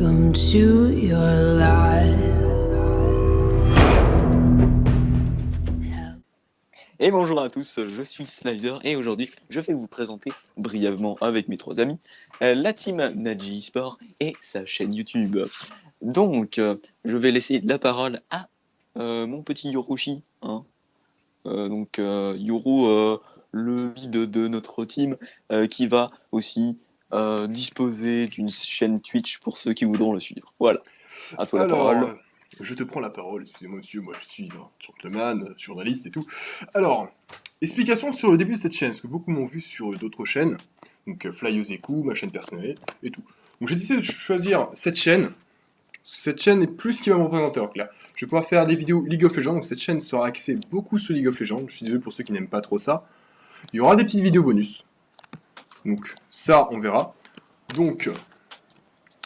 Welcome to your life. Et bonjour à tous, je suis Slizer et aujourd'hui je vais vous présenter brièvement avec mes trois amis la team Nadji Esport et sa chaîne YouTube. Donc je vais laisser la parole à mon petit Yorushi, hein. Yoru, le lead de notre team, qui va aussi disposer d'une chaîne Twitch pour ceux qui voudront le suivre. Voilà, à toi la parole. Je te prends la parole, excusez-moi monsieur, moi je suis un gentleman, journaliste et tout. Alors, explication sur le début de cette chaîne, parce que beaucoup m'ont vu sur d'autres chaînes, donc Flyozeku, ma chaîne personnelle et tout. Donc j'ai décidé de choisir cette chaîne, parce que cette chaîne est plus ce qui va me représenter en clair. Je vais pouvoir faire des vidéos League of Legends, donc cette chaîne sera axée beaucoup sur League of Legends, je suis désolé pour ceux qui n'aiment pas trop ça. Il y aura des petites vidéos bonus, donc ça on verra. Donc,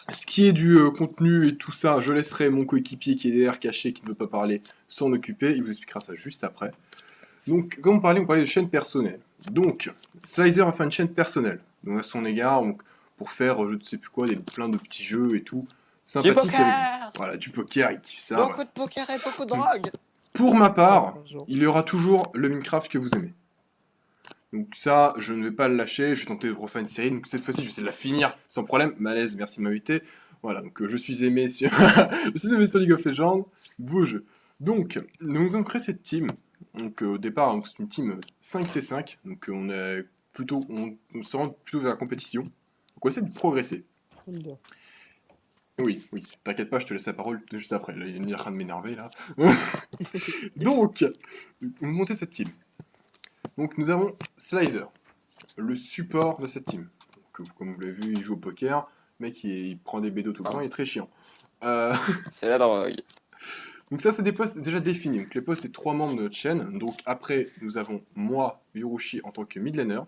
ce qui est du contenu et tout ça, je laisserai mon coéquipier qui est derrière caché, qui ne veut pas parler, s'en occuper. Il vous expliquera ça juste après. Donc, comme on parlait de chaîne personnelle. Donc, Slizer a fait une chaîne personnelle. Donc, à son égard, donc, pour faire, je ne sais plus quoi, plein de petits jeux et tout. Sympathique. Du poker. Voilà, du poker, il kiffe ça. Beaucoup de poker et beaucoup de drogue. Pour ma part, il y aura toujours le Minecraft que vous aimez. Donc ça, je ne vais pas le lâcher, je vais tenter de refaire une série, donc cette fois-ci je vais essayer de la finir sans problème. Malaise, merci de m'inviter. Voilà, donc je suis aimé sur... je suis aimé sur League of Legends, beau jeu. Donc, nous avons créé cette team. Donc au départ, c'est une team 5C5, donc on est plutôt, on se rend plutôt vers la compétition. Donc on essaie de progresser. Oui, t'inquiète pas, je te laisse la parole juste après. Là, il est en train de m'énerver là. Donc, on monter cette team. Donc nous avons Slizer, le support de cette team. Donc, comme vous l'avez vu, il joue au poker, mec il prend des bédos tout le temps, il est très chiant. C'est la drogue. Donc ça c'est des postes déjà définis. Donc les postes c'est 3 membres de notre chaîne. Donc après nous avons moi, Yorushi en tant que mid laner.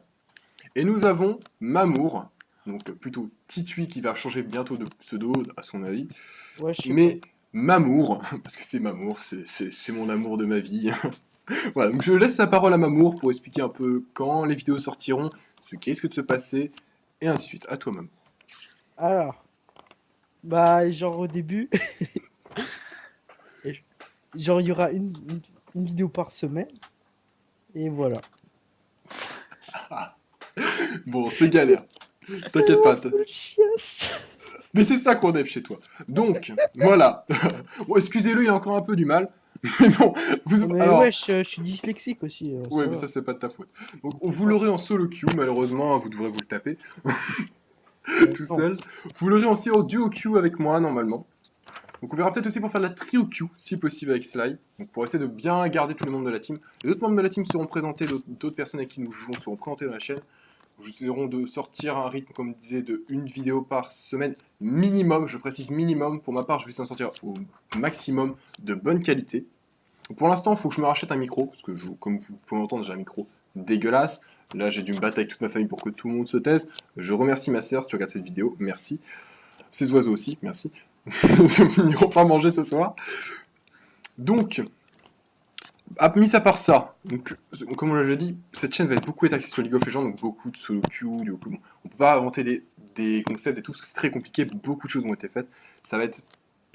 Et nous avons Mamour, donc plutôt Titui qui va changer bientôt de pseudo à son avis. Ouais, mais Mamour, parce que c'est Mamour, c'est mon amour de ma vie. Voilà, donc je laisse la parole à Mamour pour expliquer un peu quand les vidéos sortiront, ce qui risque de se passer, et ainsi de suite. À toi, Mamour. Alors, bah, genre au début, genre il y aura une vidéo par semaine, et voilà. Bon, c'est galère. T'inquiète pas. Chiasse. Mais c'est ça qu'on aime chez toi. Donc, voilà. Bon, excusez-le, il a encore un peu du mal. Mais bon, Mais alors... ouais, je suis dyslexique aussi. Ouais, mais ça, c'est pas de ta faute. Donc, vous l'aurez en solo queue, malheureusement, vous devrez vous le taper. Tout seul. Vous l'aurez aussi en duo queue avec moi, normalement. Donc, on verra peut-être aussi pour faire de la trio queue, si possible, avec Sly. Donc, pour essayer de bien garder tous les membres de la team. Les autres membres de la team seront présentés, d'autres personnes avec qui nous jouons seront présentés dans la chaîne. Nous essaierons de sortir un rythme, comme je disais, de une vidéo par semaine minimum. Je précise minimum. Pour ma part, je vais essayer d'en sortir au maximum de bonne qualité. Pour l'instant, il faut que je me rachète un micro, parce que comme vous pouvez l'entendre, j'ai un micro dégueulasse. Là, j'ai dû me battre avec toute ma famille pour que tout le monde se taise. Je remercie ma sœur si tu regardes cette vidéo, merci. Ces oiseaux aussi, merci. Ils n'iront pas manger ce soir. Donc, mis à part ça, donc, comme on l'a déjà dit, cette chaîne va être beaucoup axée sur League of Legends, donc beaucoup de solo queue, on ne peut pas inventer des concepts et tout, parce que c'est très compliqué, beaucoup de choses ont été faites. Ça va être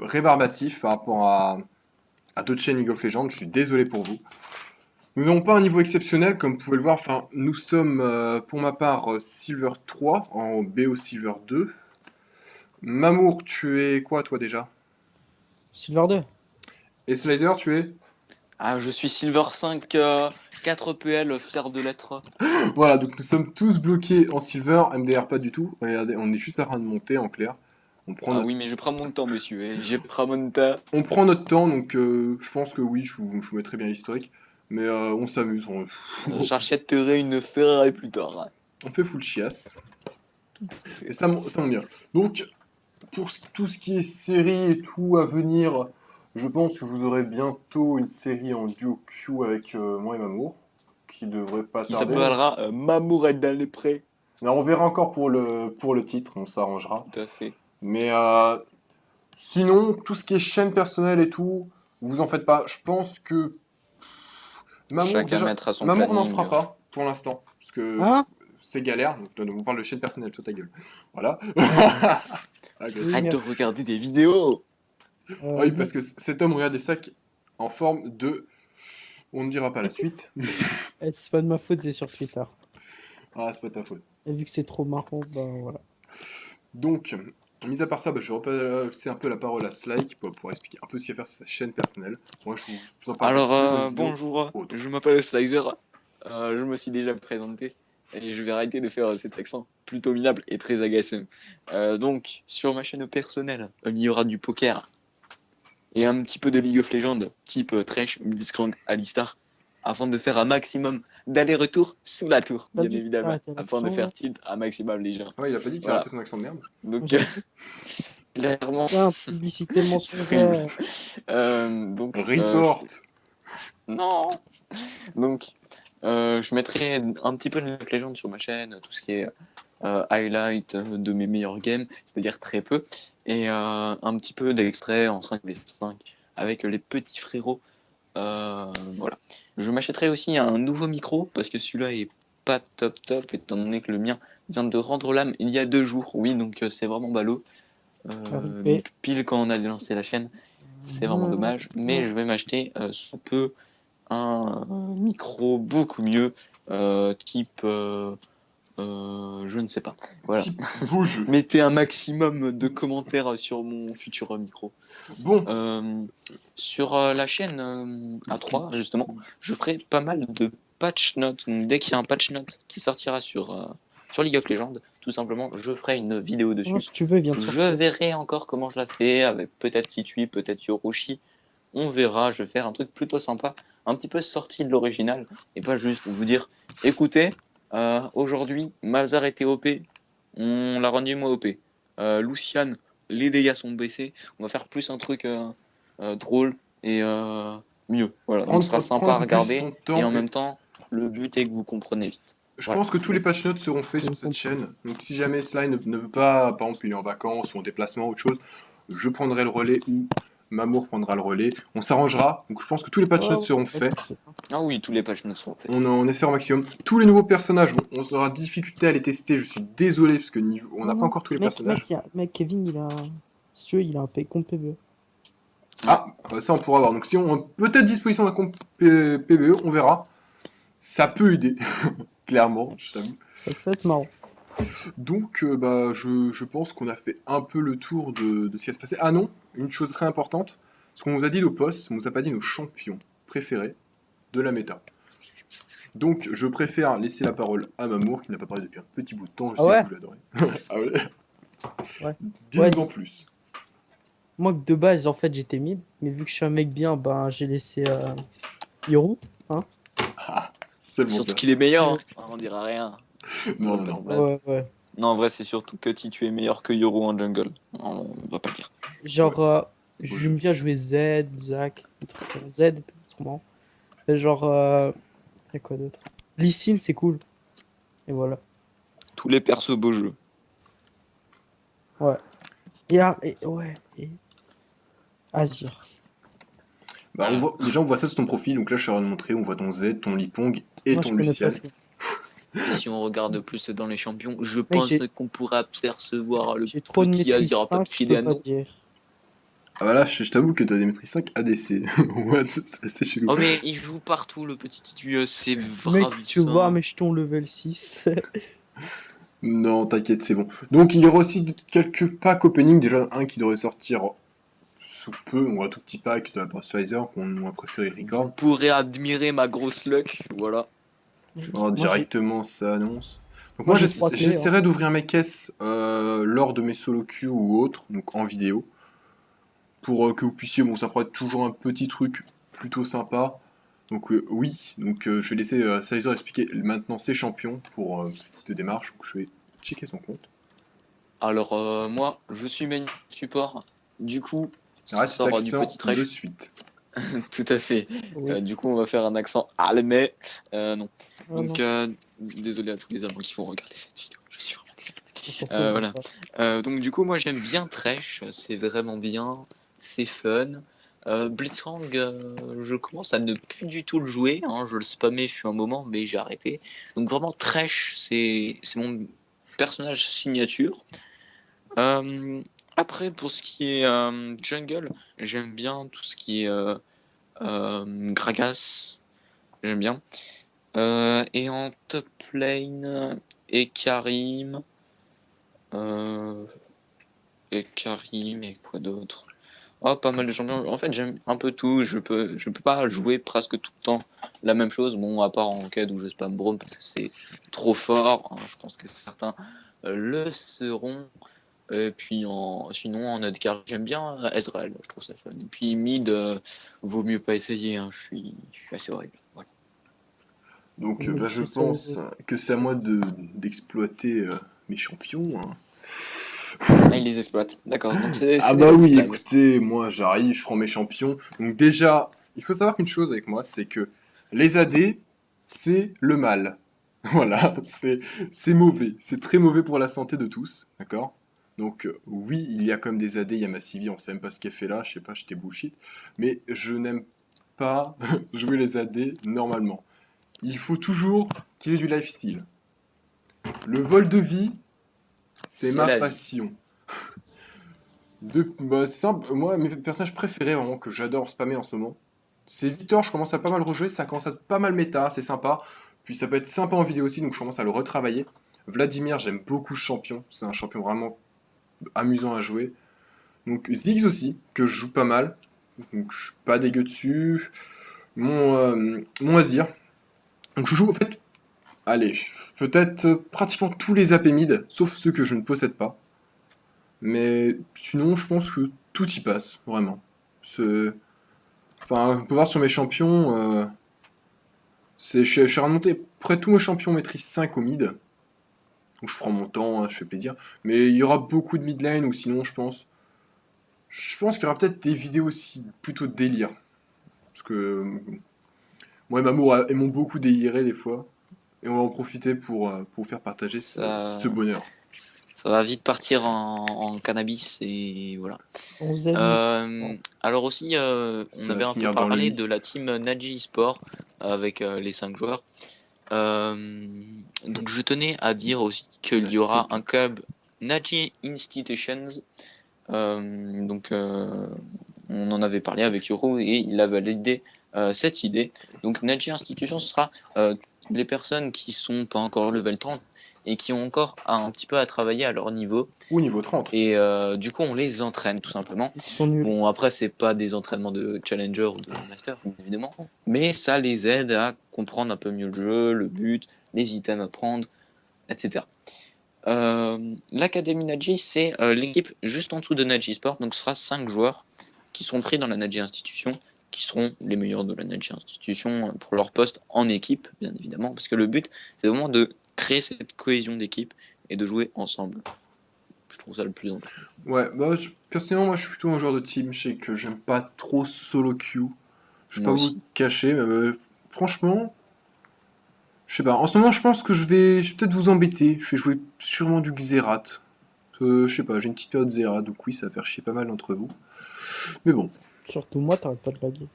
rébarbatif par rapport à d'autres chaînes League of Legends, je suis désolé pour vous. Nous n'avons pas un niveau exceptionnel, comme vous pouvez le voir, enfin, nous sommes, pour ma part, Silver 3, en BO Silver 2. Mamour, tu es quoi, toi, déjà? Silver 2. Et Slizer, tu es? Ah, je suis Silver 5, 4 PL, fier de l'être. Voilà, donc nous sommes tous bloqués en Silver, MDR pas du tout. Regardez, on est juste en train de monter, en clair. Oui, mais je prends mon temps, monsieur, j'ai pris mon temps. On prend notre temps, donc je pense que oui, je vous mettrai bien l'historique. Mais on s'amuse. J'achèterai une Ferrari plus tard. On fait full chiasse. Et ça monte bien. Donc, pour tout ce qui est série et tout à venir, je pense que vous aurez bientôt une série en duo queue avec moi et Mamour, qui devrait pas tarder. Qui s'appellera Mamour est dans les prés. Mais on verra encore pour le titre, on s'arrangera. Tout à fait. Mais sinon, tout ce qui est chaîne personnelle et tout, vous en faites pas. Je pense que Mamour, Chacun déjà, mettra son Mamour planning. n'en fera pas pour l'instant. Parce que Hein? c'est galère. Donc, on parle de chaîne personnelle, toi ta gueule. Voilà. Ah, Oui, Arrête de merci. regarder des vidéos. oui, Bon, parce que cet homme regarde des sacs en forme de... On ne dira pas la suite. c'est pas de ma faute, c'est sur Twitter. Ah, c'est pas ta faute. Et vu que c'est trop marrant, bah voilà. Donc, mis à part ça, je vais repasser un peu la parole à Sly pour expliquer un peu ce qu'il va faire sur sa chaîne personnelle. Moi, je vous en parle Alors, plus dans une vidéo bonjour, autre. je m'appelle Slicer. Je me suis déjà présenté et je vais arrêter de faire cet accent plutôt minable et très agaçant. Donc, sur ma chaîne personnelle, il y aura du poker et un petit peu de League of Legends, type Thresh, Blitzcrank, Alistar, afin de faire un maximum d'aller-retour sous la tour, T'as bien dit que évidemment, t'arrêtais afin de l'accent, faire là? tilt un maximum les gens. Ouais, il a pas dit qu'il a Voilà. arrêté son accent de merde. Donc, J'ai- clairement, Putain, publicité c'est mensongère. donc, Report. non. Donc, je mettrai un petit peu de League of Legends sur ma chaîne, tout ce qui est highlight de mes meilleurs games, c'est-à-dire très peu, et un petit peu d'extrait en 5v5 avec les petits frérots. Voilà. Je m'achèterai aussi un nouveau micro parce que celui-là est pas top top étant donné que le mien vient de rendre l'âme il y a 2 jours. Oui, donc c'est vraiment ballot. RIP. Donc pile quand on a lancé la chaîne, c'est vraiment dommage. Mais je vais m'acheter sous peu un micro beaucoup mieux, type, je ne sais pas. Voilà. Type beau jeu. Mettez un maximum de commentaires sur mon futur micro. Bon, Sur la chaîne A3, justement, je ferai pas mal de patch notes. Donc, dès qu'il y a un patch note qui sortira sur League of Legends, tout simplement, je ferai une vidéo Non, dessus. si tu veux, il vient de Je sortir. verrai encore comment je la fais, avec peut-être Kitui, peut-être Yoroshi. On verra, je vais faire un truc plutôt sympa, un petit peu sorti de l'original, et pas juste vous dire, écoutez, aujourd'hui, Malzar était OP, on l'a rendu moins OP. Lucian, les dégâts sont baissés, on va faire plus un truc drôle et mieux. Voilà, donc ce sera sympa à prendre plus regarder, son et temps. en même temps, le but est que vous comprenez vite. Je Voilà. pense que tous les patch notes seront faits sur cette chaîne. Donc si jamais Sly ne veut pas, par exemple, il est en vacances ou en déplacement ou autre chose, je prendrai le relais ou Mamour prendra le relais. On s'arrangera. Donc je pense que tous les patch notes seront faits. Ah oui, tous les patch notes seront faits. On essaie au maximum. Tous les nouveaux personnages, on aura difficulté à les tester. Je suis désolé parce que on n'a pas encore tous les personnages. Mec, Kevin, il a. Si tu veux, il a un compte PBE. Ah, ça on pourra voir. Donc si on a peut-être disposition d'un compte PBE, on verra. Ça peut aider, clairement, je t'avoue. Ça peut être marrant. Donc, je pense qu'on a fait un peu le tour de ce qui va se passer. Ah non, une chose très importante, ce qu'on vous a dit nos posts, on vous a pas dit nos champions préférés de la méta. Donc, je préfère laisser la parole à Mamour, qui n'a pas parlé depuis un petit bout de temps, je sais que vous l'adorez. Ah ouais. Ouais. Dis-nous en plus. Moi, que de base, en fait, j'étais mid, mais vu que je suis un mec bien, ben, j'ai laissé Yoru. C'est bon Surtout ça. qu'il est meilleur, hein. On dira rien. Non, non, non. Ouais. Non, en vrai, c'est surtout que tu es meilleur que Yoru en jungle. On va pas le dire. Genre, j'aime bien jouer Z, Zac, Z, sûrement. Et genre, y a quoi d'autre? Lee Sin, c'est cool. Et voilà. Tous les persos beaux jeux. Ouais. Et Azir. Bah, déjà, on voit ça sur ton profil, donc là, je suis en train de montrer, on voit ton Z, ton Lipong et Moi, ton je connais Lucian. pas celui-là. Et si on regarde plus dans les champions, je pense j'ai- qu'on pourra apercevoir le J'ai trop de petit maîtrise Azir 5, je peux pas Tridiano. te dire. Ah bah là, je t'avoue que t'as des maîtrises 5 ADC. What? C'est chelou. Oh mais il joue partout le petit Titu, c'est Mec, ravissant. tu vois mes jetons level 6. Non, t'inquiète, c'est bon. Donc il y aura aussi quelques packs opening, déjà un qui devrait sortir sous peu, on voit un tout petit pack de la Brustwiser qu'on a préféré le Vous record. pourrez admirer ma grosse luck, voilà. Oh, directement ça annonce. Donc Moi, moi j'ai trois clés, j'essaierai d'ouvrir mes caisses lors de mes solo queues ou autres, donc en vidéo. Pour que vous puissiez, bon ça pourrait être toujours un petit truc plutôt sympa. Donc oui, donc je vais laisser Sizer expliquer maintenant ses champions pour cette démarche, donc je vais checker son compte. Alors moi, je suis main support, du coup, ça Arrête sort cet du accent petit trash. de suite. Tout à fait. Oui. Du coup, on va faire un accent allemand. Non. Ah, Donc, non, désolé à tous les Allemands qui vont regarder cette vidéo. Je suis vraiment désolé. on s'en fout, voilà. ça. Donc, du coup, moi, j'aime bien Thresh. C'est vraiment bien. C'est fun. Blitzcrank, je commence à ne plus du tout le jouer, hein, je le spammais fut un moment, mais j'ai arrêté. Donc vraiment, Thresh, c'est mon personnage signature. Euh, Après, pour ce qui est jungle, j'aime bien tout ce qui est Gragas, j'aime bien. Et en top lane, et Karim, et quoi d'autre? Oh, pas mal de champions. En fait, j'aime un peu tout. Je peux pas jouer presque tout le temps la même chose. Bon, à part en quête où je spam Braum parce que c'est trop fort, hein. Je pense que certains le seront. Et puis sinon en ADC, j'aime bien Ezreal. Je trouve ça fun. Et puis mid, vaut mieux pas essayer, hein. Je suis assez horrible. Voilà. Donc Oui, mais je c'est ça, pense que c'est à moi d'exploiter mes champions, hein. Ah, il les exploite. D'accord. Donc Ah c'est bah des oui, esclaves. écoutez, moi j'arrive, je prends mes champions. Donc déjà, il faut savoir qu'une chose avec moi, c'est que les AD, c'est le mal. Voilà, c'est mauvais, c'est très mauvais pour la santé de tous, d'accord? Donc oui, il y a comme des AD, il y a ma Sylvie, on sait même pas ce qu'elle fait là, je sais pas, j'étais bullshit. Mais je n'aime pas jouer les AD normalement. Il faut toujours qu'il y ait du lifestyle. Le vol de vie, c'est C'est ma la vie. passion. C'est simple, moi, mes personnages préférés, vraiment, que j'adore spammer en ce moment, c'est Victor, je commence à pas mal rejouer, ça commence à être pas mal méta, c'est sympa. Puis ça peut être sympa en vidéo aussi, donc je commence à le retravailler. Vladimir, j'aime beaucoup ce champion, c'est un champion vraiment amusant à jouer. Donc Ziggs aussi, que je joue pas mal, donc je suis pas dégueu dessus. Mon Azir, donc je joue en fait, allez, peut-être pratiquement tous les AP mid, sauf ceux que je ne possède pas. Mais sinon, je pense que tout y passe, vraiment. Enfin, on peut voir sur mes champions, je suis remonté près de tous mes champions maîtrise 5 au mid. Donc je prends mon temps, hein, je fais plaisir. Mais il y aura beaucoup de mid lane, ou sinon, je pense. Je pense qu'il y aura peut-être des vidéos aussi plutôt de délire. Parce que moi et Mamour aimons beaucoup délirer des fois. Et on va en profiter pour vous faire partager ce bonheur. Ça va vite partir en cannabis et voilà. 11 minutes. Alors aussi, Ça on va avait un peu finir dans le parné lit. de la team Naji Sport avec les 5 joueurs. Donc je tenais à dire aussi qu'il y aura un club Naji Institutions. On en avait parlé avec Yoro et il a validé cette idée. Donc Naji Institutions, ce sera les personnes qui sont pas encore level 30 et qui ont encore un petit peu à travailler à leur niveau. Ou niveau 30. Et du coup, on les entraîne tout simplement. Ils sont nuls. Bon, après, c'est pas des entraînements de challenger ou de master, évidemment, mais ça les aide à comprendre un peu mieux le jeu, le but, les items à prendre, etc. L'Académie Naji, c'est l'équipe juste en dessous de Naji Sport, donc ce sera 5 joueurs qui seront pris dans la Naji Institution, qui seront les meilleurs de la Naji Institution pour leur poste en équipe, bien évidemment, parce que le but, c'est vraiment de créer cette cohésion d'équipe et de jouer ensemble. Je trouve ça le plus important. Ouais, bah personnellement, moi je suis plutôt un joueur de team. Je sais que j'aime pas trop solo queue. Je vais Moi pas vous aussi. cacher, mais franchement, je sais pas. En ce moment, je pense que je vais peut-être vous embêter. Je vais jouer sûrement du Xerath. Je sais pas, j'ai une petite période Xerath, donc oui, ça va faire chier pas mal d'entre vous. Mais bon. Surtout moi, t'arrêtes pas de laguer.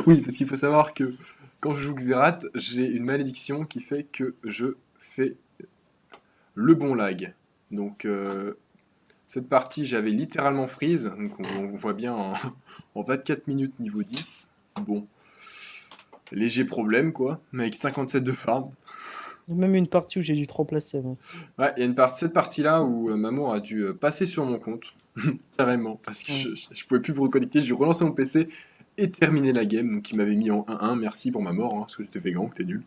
Oui, parce qu'il faut savoir que quand je joue Xerath, j'ai une malédiction qui fait que je fais le bon lag. Donc cette partie, j'avais littéralement freeze, donc on voit bien en 24 minutes niveau 10. Bon, léger problème quoi, mais avec 57 de farm. Il y a même une partie où j'ai dû te remplacer. Mec. Ouais, il y a cette partie-là où Mamour a dû passer sur mon compte, carrément, parce que je pouvais plus me reconnecter, j'ai dû relancer mon PC et terminer la game, donc il m'avait mis en 1-1, merci pour ma mort, hein, parce que j'étais végan, que t'es nul.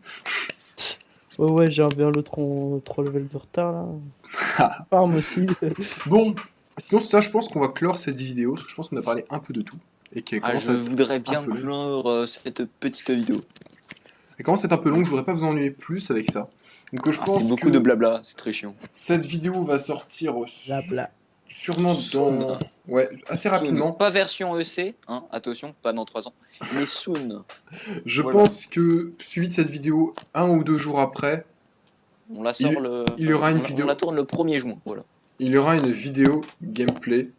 Oh ouais, j'ai bien le 3 level de retard là. Farm aussi. Bon, sinon ça, je pense qu'on va clore cette vidéo, parce que je pense qu'on a parlé un peu de tout. Et qu'elle Ah, commence je à voudrais bien peu long. clore cette petite vidéo. Elle commence à être un peu longue, je voudrais pas vous ennuyer plus avec ça. Donc je pense C'est beaucoup que de blabla, c'est très chiant. cette vidéo va sortir Blabla. sûrement dans... Ouais, assez rapidement. Soon. Pas version EC, hein, attention, pas dans 3 ans, mais soon. Je Voilà. pense que, suivi de cette vidéo, 1 ou 2 jours après, On la sort il y aura une vidéo. On la tourne le 1er juin, voilà. il y aura une vidéo gameplay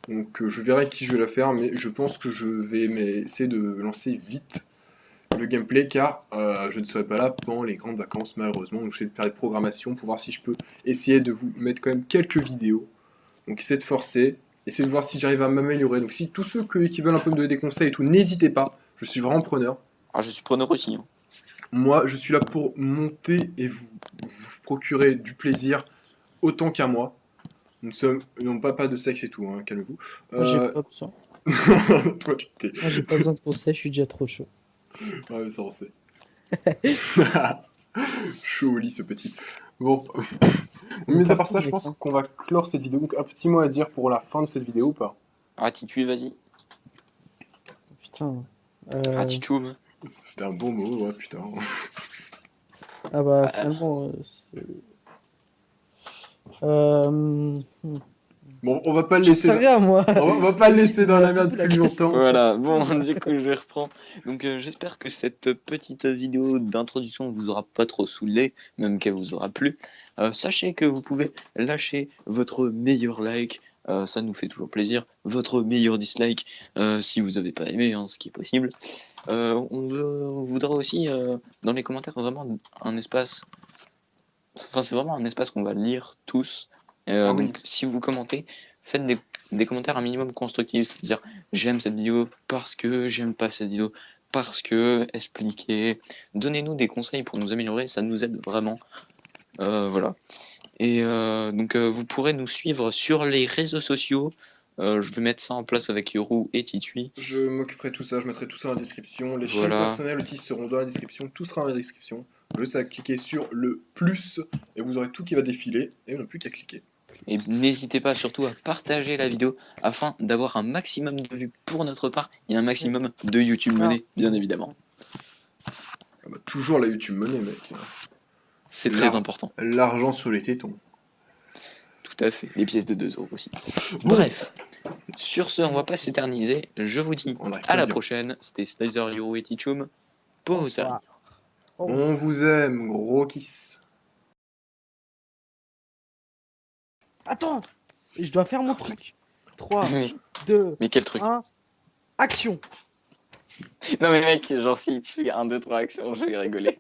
Donc je verrai qui je vais la faire, mais je pense que je vais essayer de lancer vite le gameplay car je ne serai pas là pendant les grandes vacances malheureusement. Donc je vais faire des programmations pour voir si je peux essayer de vous mettre quand même quelques vidéos. Donc essayez de forcer, essayez de voir si j'arrive à m'améliorer. Donc si tous ceux qui veulent un peu me donner des conseils et tout, n'hésitez pas, je suis vraiment preneur. Ah, je suis preneur aussi. Hein. Moi je suis là pour monter et vous procurer du plaisir autant qu'à moi. Nous sommes non pas de sexe et tout, hein, calmez-vous. Moi, j'ai pas besoin. Toi tu t'es. Moi, j'ai pas besoin de conseils, je suis déjà trop chaud. Ouais, mais ça on sait. Chaud au lit ce petit. Bon. Mais à part ça, je pense qu'on va clore cette vidéo. Donc un petit mot à dire pour la fin de cette vidéo ou pas? Ah, Titu, vas-y. Putain. Ah, Tichoum. C'était un bon mot, ouais, putain. Ah bah, finalement, c'est... Bon, on va pas le Je laisser. sais rien, moi. On va pas le laisser dans la merde plus longtemps. Voilà, bon, du coup, je reprends. Donc, j'espère que cette petite vidéo d'introduction vous aura pas trop saoulé, même qu'elle vous aura plu. Sachez que vous pouvez lâcher votre meilleur like, ça nous fait toujours plaisir. Votre meilleur dislike, si vous avez pas aimé, hein, ce qui est possible. On voudra aussi, dans les commentaires, vraiment un espace. Enfin, c'est vraiment un espace qu'on va lire tous. Ah oui. Donc, si vous commentez, faites des commentaires un minimum constructifs, c'est-à-dire j'aime cette vidéo parce que j'aime pas cette vidéo, parce que expliquez, donnez-nous des conseils pour nous améliorer, ça nous aide vraiment. Voilà. Et donc, vous pourrez nous suivre sur les réseaux sociaux. Je vais mettre ça en place avec Yoru et Titui. Je m'occuperai de tout ça, je mettrai tout ça dans la description. Les chaînes Voilà. personnelles aussi seront dans la description, tout sera dans la description. Juste à cliquer sur le plus et vous aurez tout qui va défiler et on n'a plus qu'à cliquer. Et n'hésitez pas surtout à partager la vidéo afin d'avoir un maximum de vues pour notre part et un maximum de YouTube money, bien évidemment. Ah bah, toujours la YouTube money, mec. C'est très important. L'argent sur les tétons. Tout à fait. Les pièces de 2 € aussi. Bon. Bref. Sur ce, on va pas s'éterniser. Je vous dis On arrive à pas la dire. prochaine. C'était Slicer, Yoru et Tichum. Pause. On vous aime, gros kiss. Attends, je dois faire mon truc. 3, mais, 2, mais quel truc? 1, action. Non mais mec, genre si tu fais 1, 2, 3 actions, je vais rigoler.